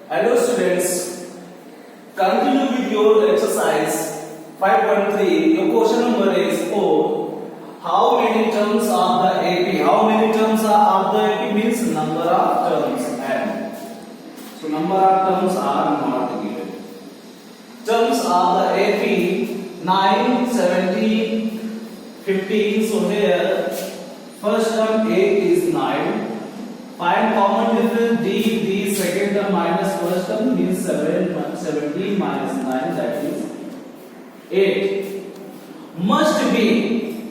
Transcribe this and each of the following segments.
Hello students, continue with your exercise 5.3. Your question number is 4. How many terms are the AP? How many terms are the AP means number of terms n. So number of terms are not given. Terms are the AP 9, 17, 15. So here first term A is 9. Find common difference D, second term minus first term means 17 minus 9, that is 8. Must be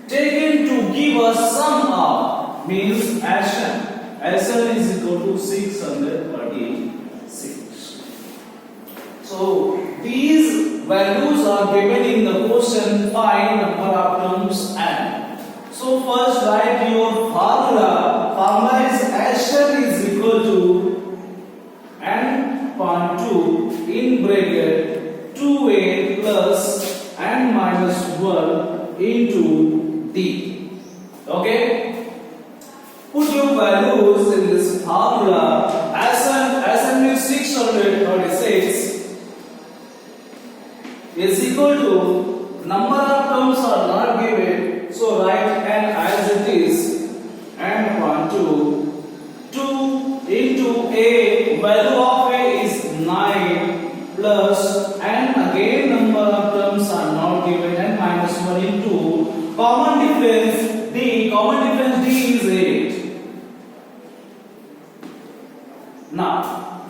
taken to give us sum of means Sn. Sn is equal to 636. So these values are given in the question. Find number of terms n. So first write your formula. Formula is Sn is equal to n.2 in bracket 2a plus n minus 1 into d. Okay? Put your values in this formula. Sn is 636 is equal to number of terms are not given. So write n as it is. n.2 2 into a, value of a is 9 plus n, again number of terms are not given, n minus 1 into common difference d. Common difference d is 8. Now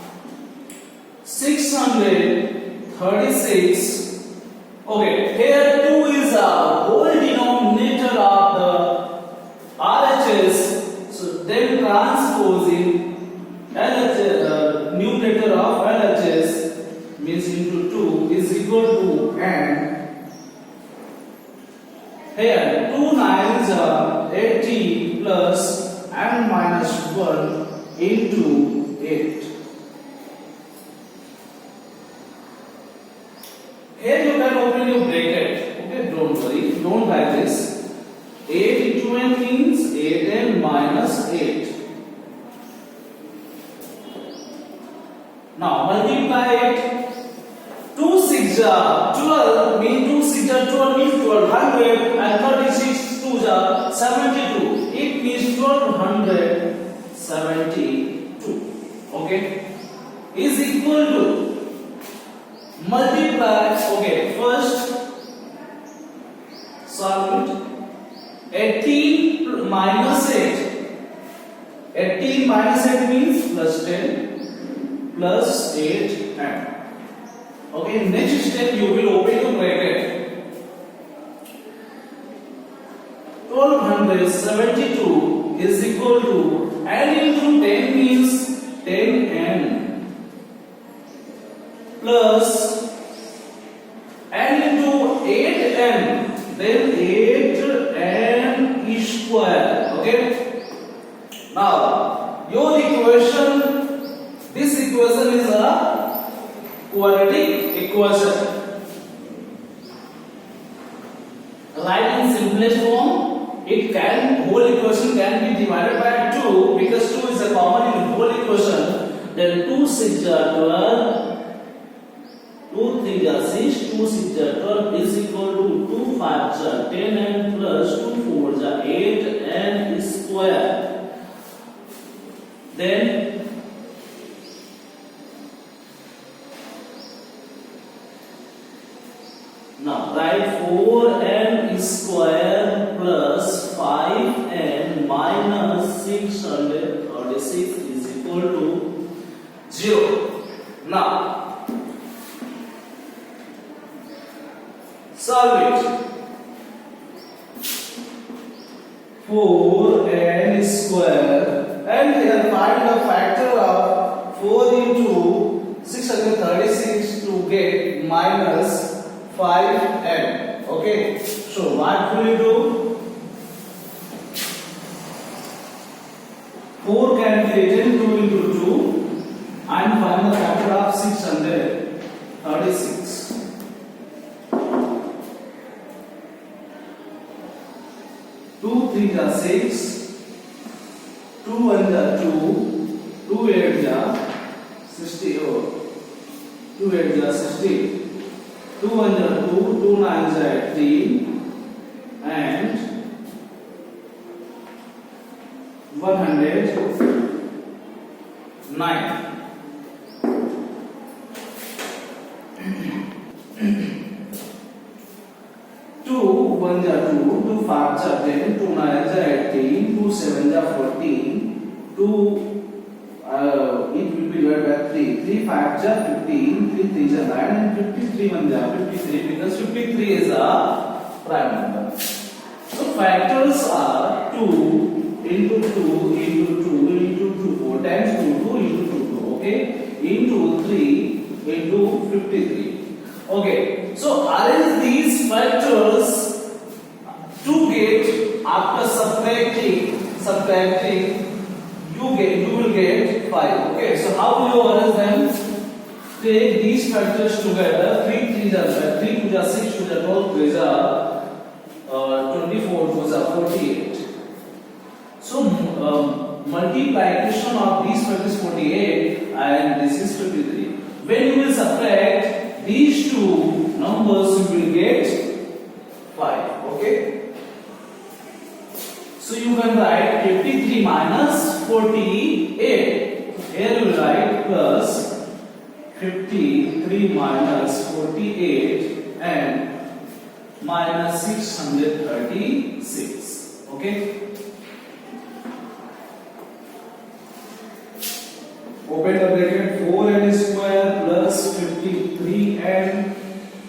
636. Okay, here 2 is a whole denominator of the RHS, so then transposing LHS, numerator of LHS means into 2 is equal to n. Here 2 9s are 80 plus n minus 1 into 8. Here you can open your bracket. Okay, don't worry, don't write this. 8 into n means 8n minus 8. Now multiply it. 2 6 are 12 means 2 6 are 12 means 1200 and 36 2 are 72. It means 1272. Okay, is equal to multiply. Okay, first solve it. 18 minus 8. 18 minus 8 means plus 10 plus 8 and. Okay, next step you will open your bracket. 1272 is equal to n into 10 means 10n plus n into 8n, then 8n square. Okay, now your equation, this equation is a quadratic equation. Write in simplest form. It can, whole equation can be divided by 2 because 2 is a common in whole equation. Then 2 6 are 12, 2 3 are 6, 2 6 are 12 is equal to 2 5 are 10 and plus 2 4 are 8 and square. Then now write 4n square plus 5n minus 636 is equal to 0. Now solve it. 4n square and here find the factor of 4 into 636 to get minus 5n. Okay, so what will you do? 4 can be written 2 into 2 and find the factor of 636. 2 3 are 6, 2 1 are 2, 2 8 are 60. 2 8 are 16. 2 1 are 2, 2 9 are 18, and 109. 2 1 are 2, 2 5 are 10, 2 9 are 18, 2 7 are 14, 2 it will be divided by 3, 3 5 are 15, 3 3 are 9, and 53 1 are 53, because 53 is a prime number. So factors are 2 into 2 into 2 into 2, 4 times 2, 2 into 2, 2, okay, into 3 into 53. Okay, so arrange these factors to get, after subtracting you will get 5. Okay, so how will you arrange them? Take these factors together. 3 3 are 3 2 are 6, 2 are 12, 3 are 24, 2 are 48. So multiplication of these factors 48 and this is 53. When you will subtract these two numbers, you will get 5. Okay, so you can write 53 minus 48. Here you will write plus 53 minus 48 and minus 636. Okay, open the bracket. 4n square plus 53n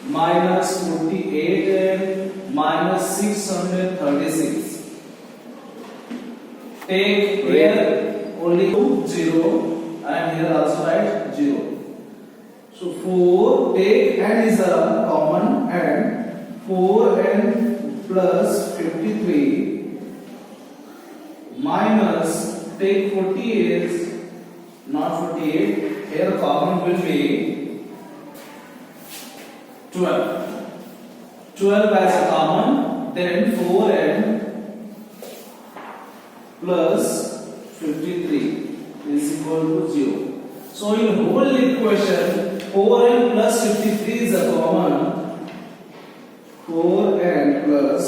minus 48n minus 636. Take here only 0 and here also write 0. So 4, take n is a common, and 4n plus 53 minus, take 48, not 48, here common will be 12. 12 as a common, then 4n plus 53 is equal to 0. So in whole equation, 4n plus 53 is a common. 4n plus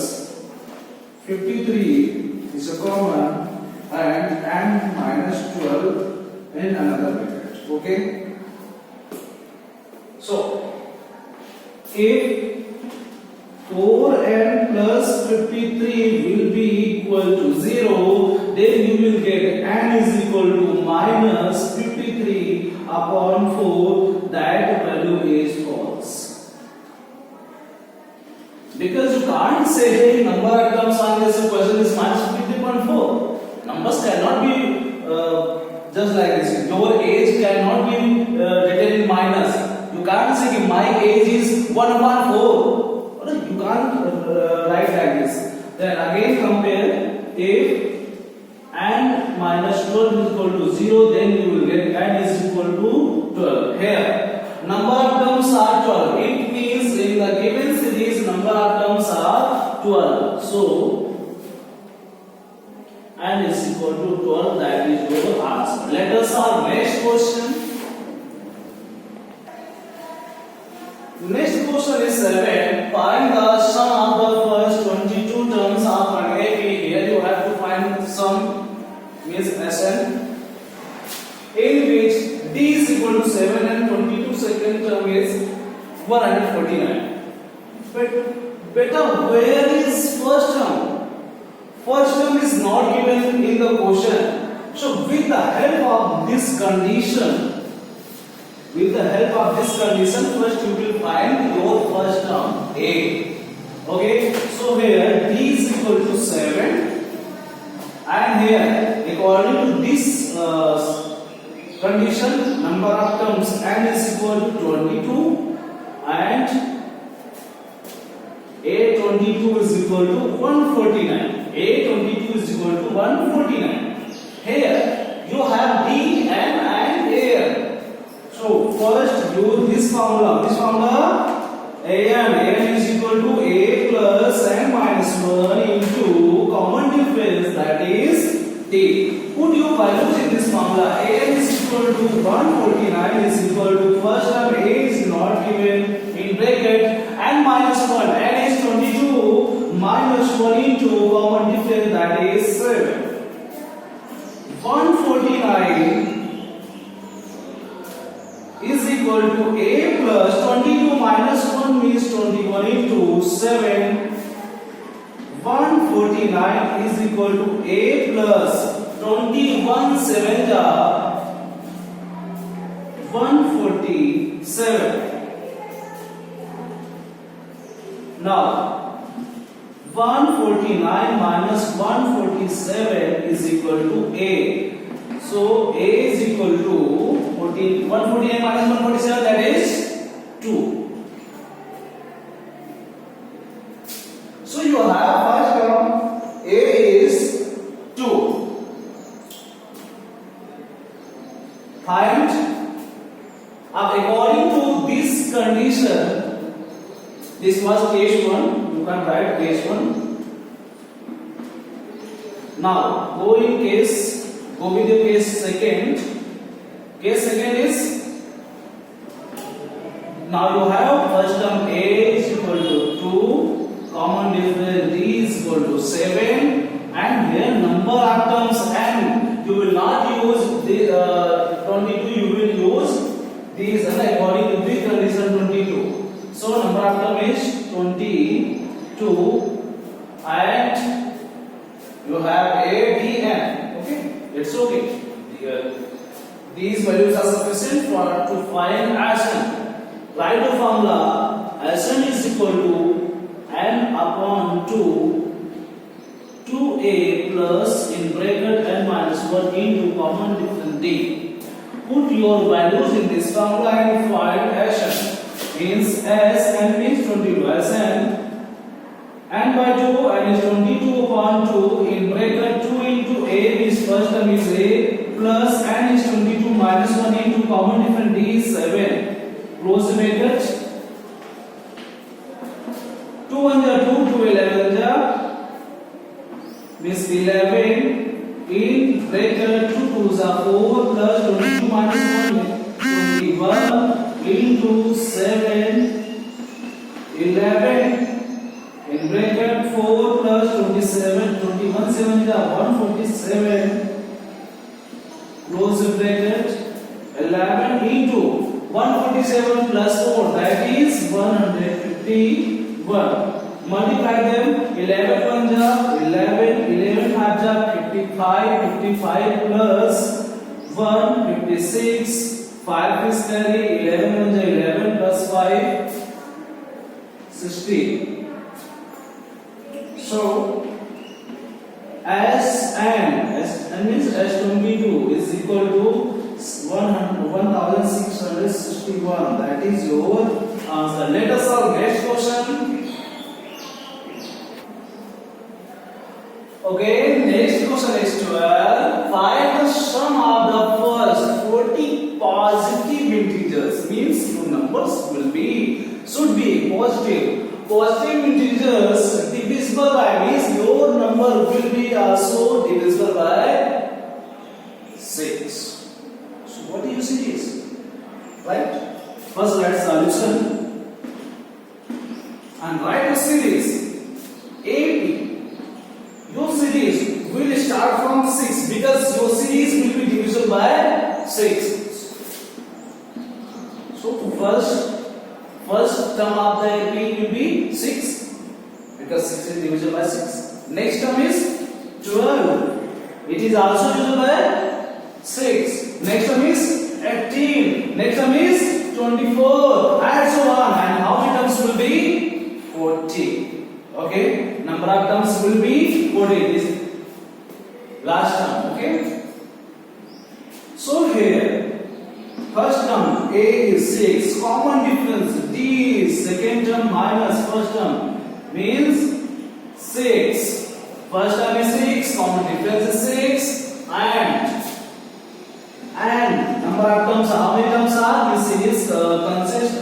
53 is a common, and minus 12 in another bracket. Okay, so if 4n plus 53 will be equal to 0, then you will get n is equal to minus 53 upon 4. That value is false, because you can't say number items on this equation is minus 53.4. Numbers cannot be just like this. Your age cannot be written in minus. You can't say my age is 1/4. You can't write like this. Then again compare. If n minus 12 is equal to 0, then you will get n is equal to 12. Here number of terms are 12. It means in the given series number of terms are 12. So n is equal to 12. That is your answer. Let us our next question. Next question is 7. Find the sum of the first 22 terms of an AP. Here you have to find sum, means Sn, in which d is equal to 7 and 22 second term is 149. But better, where is first term? First term is not given in the question. So with the help of this condition, first you will find your first term A. Okay, so here d is equal to 7, and here according to this condition, number of terms n is equal to 22, and A22 is equal to 149. A22 is equal to 149. Here you have D and A. So first use this formula. an is equal to A plus n minus 1 into common difference, that is D. Put your values in this formula. An is equal to 149 is equal to first term A is 1 into common difference, that is 7. 149 is equal to a plus 22 minus 1 means 21 into 7. 149 is equal to a plus 21 7 147. Now 149 minus 147 is equal to a. So a is equal to 149 minus 147, that is 2. So you have first term a is 2. Find according to this condition. This was case 1. You can write case 1. Now go with the case second. Case second is, now you have first term a is equal to 2, common difference d is equal to 7, and here number of terms n. You will not use the 22. You will use these according to the condition 22. So number of term is 22, and you have a d n. Okay, it's okay. These values are sufficient for to find Sn. Write the formula. Sn is equal to n upon 2a plus in bracket n minus 1 into common difference d. Put your values in this formula and find Sn. Means Sn means 22. Sn n by 2, n is 22 upon 2 in bracket 2 into a is first term is a plus n is 22 minus 1 into common difference d is 7. Close the bracket. 2 1 ja 2, 2 11 ja means 11 in bracket 2 2 ja 4 plus 22 minus 1 21 into 7 11 in bracket 4 plus 27 21 7 ja 147. Close the bracket. 11 into 147 plus 4, that is 151. Multiply them. 11 1 ja 11, 11 half ja 55, 55 plus 1 56. 5 is carry. 11 1 ja 11 plus 5 60. So Sn means S22 is equal to 1661. That is your answer. Let us solve next question. Okay, next question is 12. Find the sum of the first 40 positive integers. Means your numbers should be positive. Positive integers divisible by means your number will be also divisible by 6. So what do you see is? Right? First write solution and write a series. AP. Your series will start from 6 because your series will be divisible by 6. So first term of the AP will be 6 because 6 is divisible by 6. Next term is 12. It is also divisible by 6. Next term is 18. Next term is 24 and so on. And how many terms will be? 40. Okay, number of terms will be 40. This last term. Okay, so here first term a is 6, common difference d is second term minus first term means 6. First term is 6, common difference is 6, and number of terms, how many terms are? This series consists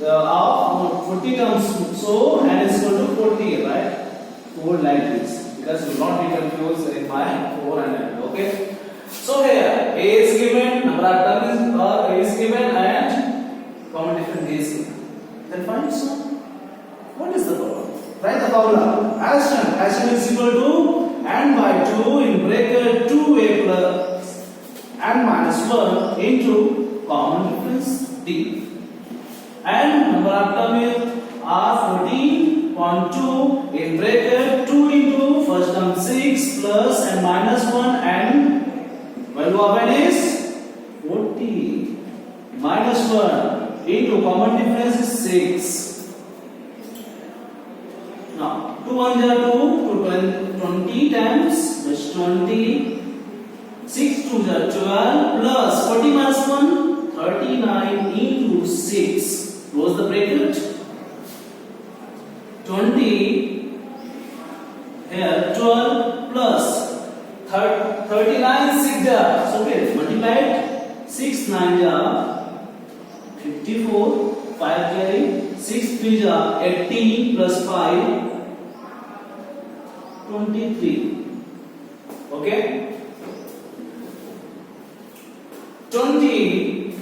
of 40 terms. So n is equal to 40, right? 4 like this, because you will not be confused in my 4 and n. Okay. So here a is given, number of terms is given, and common difference is given. Then find sum. What is the problem? Write the formula. Ascent is equal to n by 2 in bracket 2a plus n minus 1 into common difference d. And number after me are 14.2 in bracket 2 into first term 6 plus n minus 1 and value of n is 40 minus 1 into common difference is 6. Now 2 1 are 2 to 20 times that's 20. 6 2 are 12 plus 40 minus 1 39 into 6. Close the bracket. 20 here 12 plus 39 6 are so okay multiplied 6 9 are 54 5 carry 6 3 are 18 plus 5 23 okay 20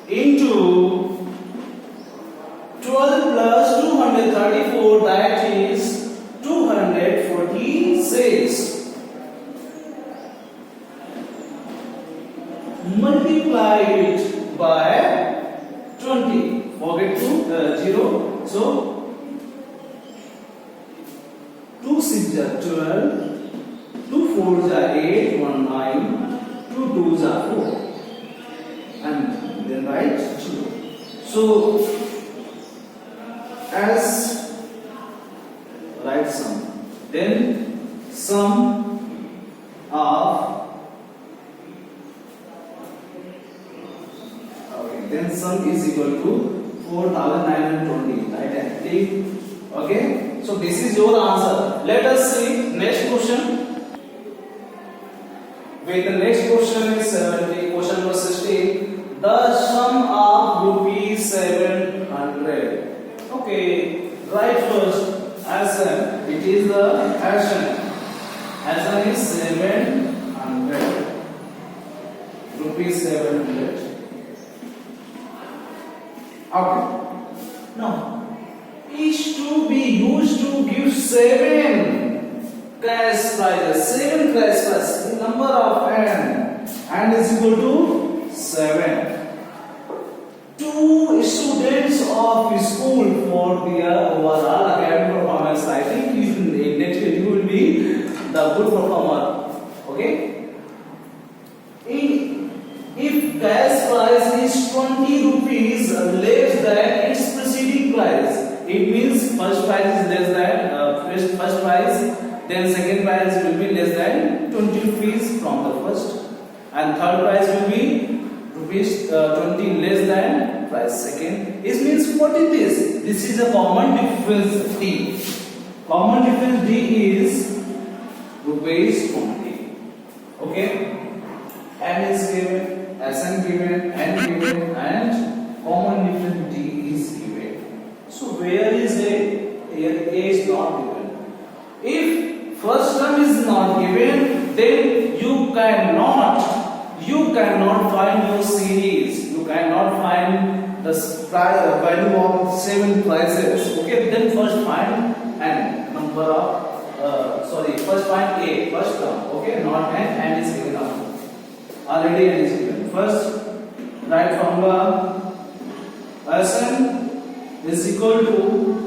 into 12 plus 234 that is 246 multiply it by 20 forget to 0 so 2 6 are 12 2 4 are 8 1 9 2 2 are 4 and then write 0 so as write sum then sum of okay then sum is equal to 4920 right and take okay so this is your answer. Let us see next question. With the next question is 70 question number 16 the sum of rupees 700 okay right first Ascent it is the Ascent is 700 rupees 700 okay now is to be used to give 7 cash prizes 7 cash prizes the number of n is equal to 7 two students of school for their overall academic performance. I think next year you will be the good performer. Okay. If cash price is 20 rupees less than its preceding price, it means first price is less than first price, then second price will be less than 20 rupees from the first, and third price will be rupees 20 less than price second. It means what it is? This is a common difference D. Common difference D is rupees 20. Okay. N is given, Sn given, N given, and common difference D is given. So where is A? Here A is not given. If first term is not given, then you cannot find your series. You cannot find the value of 7 prices. Okay, then first find n number of first find A first term. Okay, not n is given now. Already n is given. First write formula Sn is equal to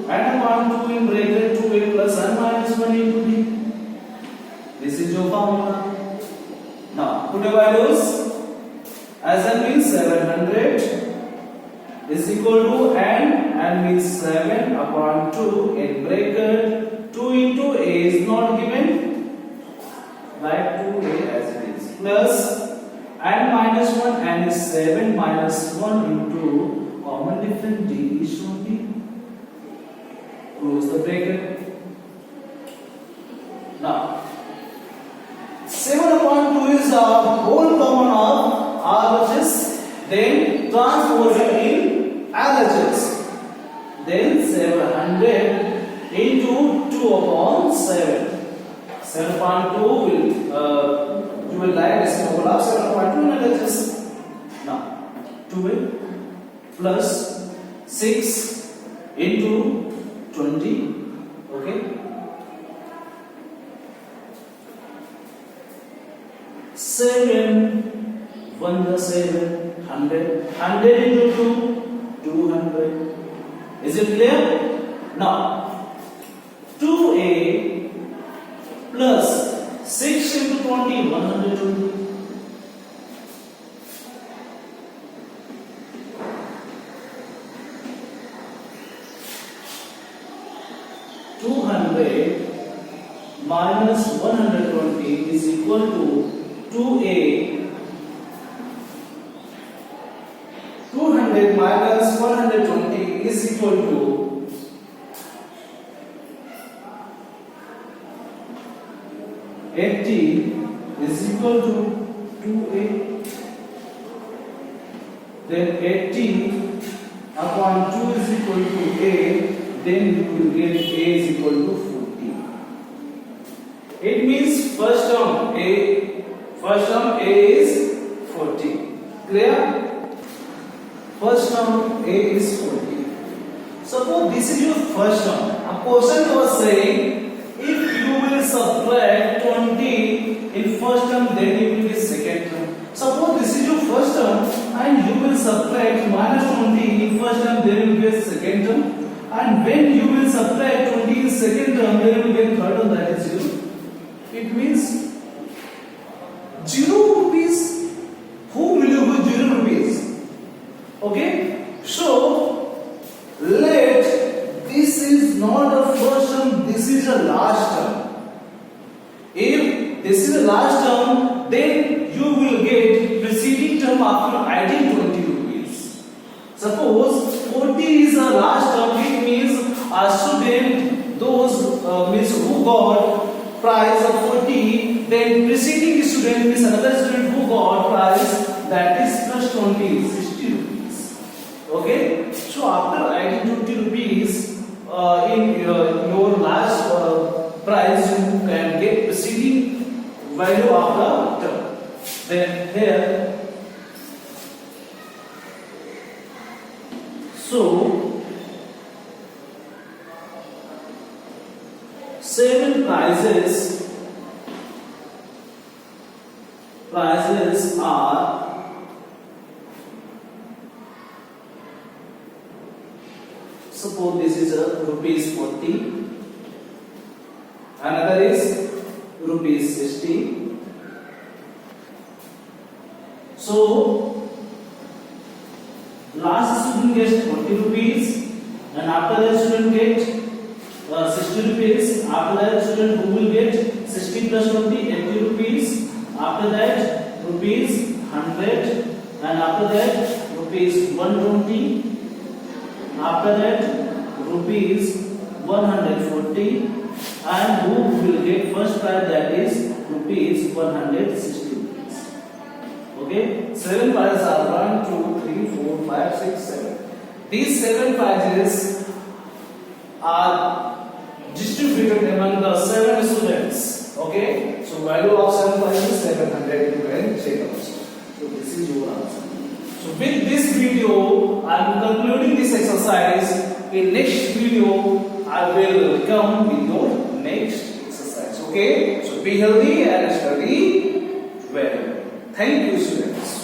n1 2 in bracket 2a plus n minus 1 into d. This is your formula. Now put the values. Sn means 700 is equal to n means 7 upon 2 in bracket 2 into a is not given, write 2a as it is, plus n minus 1 n is 7 minus 1 into common difference d is 20. Close the bracket. Now 7 upon 2 is a whole common of RHS, then transpose it in LHS. Then 700 into 2 upon 7. 7.2 will write as symbol of 7.2 in LHS. Now 2 plus 6 into 20. Okay. 7 1 the 7 100. 100 into 2 200. Is it clear? Now 2a plus 6 into 20 120. 200 minus 120 is equal to 2a. 200 minus 120 is equal to 80 is equal to 2a. Then 80 upon 2 is equal to a. Then you will get a is equal to 40. It means first term a is 40. Clear? First term a is 40. Suppose this is your first term. A question was saying if you will subtract 20 in first term, then you will get second term. Suppose this is your first term and you will subtract minus 20 in first term, then you will get second term. And when you will subtract 20 in second term, then you will get third term, that is 0. It means 0 rupees. Who will you give 0 rupees? Okay? So, let this is not a first term, this is a last term. If this is a last term, then you will get preceding term after adding 20 rupees. Suppose 40 is a last term, it means a student, those means who got prize of 40, then preceding student means another student who got prize, that is plus 20, 60 rupees. Okay? So after adding 20 rupees in your last prize, you can get preceding value of the term. Then here, so 7 prizes are suppose this is a rupees 40, another is rupees 60. So last student gets 40 rupees and after that student get 60 rupees. After that student who will get 60 plus 20 80 rupees. After that rupees 100 and after that rupees 120. After that rupees 140 and who will get first prize, that is rupees 160 rupees. Okay, 7 prizes are 1 2 3 4 5 6 7. These 7 prizes are distributed among the 7 students. Okay, so value of 7 prizes is 700. You can check also. So this is your answer. So with this video, I am concluding this exercise. In next video, I will come with your next exercise. Okay, so be healthy and study well. Thank you, students.